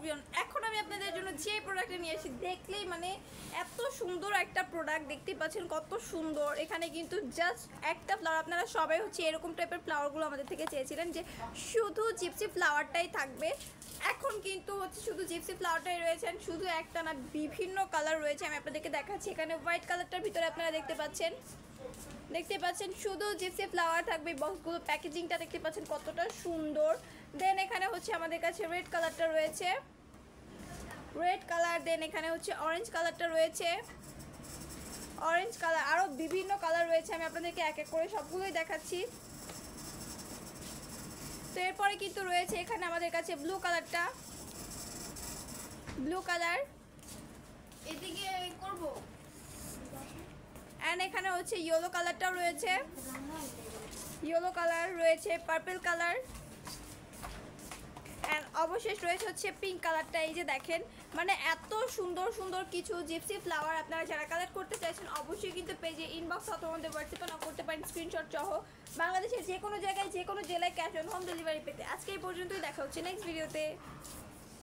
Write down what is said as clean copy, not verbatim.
Everyone, এখন আমি আপনাদের জন্য যে প্রোডাক্টটা নিয়ে আসি দেখলেই মানে এত সুন্দর একটা প্রোডাক্ট দেখতেই পাচ্ছেন, কত সুন্দর। এখানে কিন্তু জাস্ট একটা ফ্লাওয়ার, আপনারা সবাই হচ্ছে এরকম টাইপের ফ্লাওয়ারগুলো আমাদের থেকে চেয়েছিলেন যে শুধু জিপসি ফ্লাওয়ারটাই থাকবে। এখন কিন্তু হচ্ছে শুধু জিপসি ফ্লাওয়ারটাই রয়েছে, শুধু একটা না, বিভিন্ন কালার রয়েছে। আমি আপনাদেরকে দেখাচ্ছি। এখানে হোয়াইট কালারটার ভিতরে আপনারা দেখতে পাচ্ছেন শুধু জিপসি ফ্লাওয়ার থাকবে। বক্সগুলো প্যাকেজিংটা দেখতে পাচ্ছেন কতটা সুন্দর। দেন এখানে হচ্ছে আমাদের কাছে রেড কালারটা রয়েছে, রেড কালার। দেন এখানে হচ্ছে অরেঞ্জ কালারটা রয়েছে, অরেঞ্জ কালার। আরও বিভিন্ন কালার রয়েছে, আমি আপনাদেরকে এক এক করে সবগুলোই দেখাচ্ছি। তো এরপরে কিন্তু রয়েছে এখানে আমাদের কাছে ব্লু কালারটা, ব্লু কালার এদিকে করব। অ্যান্ড এখানে হচ্ছে ইয়েলো কালারটাও রয়েছে, ইয়েলো কালার রয়েছে, পার্পল কালার। অ্যান্ড অবশেষ রয়েছে হচ্ছে পিঙ্ক কালারটা। এই যে দেখেন, মানে এত সুন্দর সুন্দর কিছু জিপসি ফ্লাওয়ার আপনারা যারা কালেক্ট করতে চাইছেন অবশ্যই কিন্তু পেজে ইনবক্স অথবা আমাদের হোয়াটসঅ্যাপে নক করতে পারেন স্ক্রিনশট সহ। বাংলাদেশের যে কোনো জায়গায় যে কোনো জেলায় ক্যাশ অন হোম ডেলিভারি পেতে। আজকে এই পর্যন্তই, দেখা হচ্ছে নেক্সট ভিডিওতে।